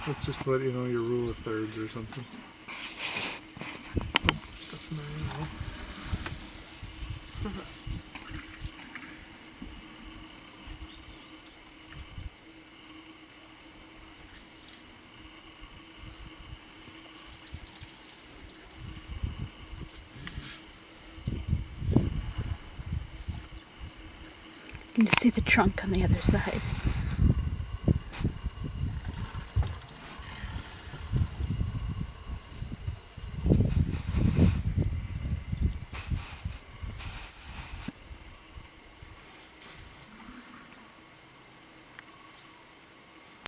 That's just to let you know your rule of thirds or something. Oh, stuff's in my arrow. You can just see the trunk on the other side.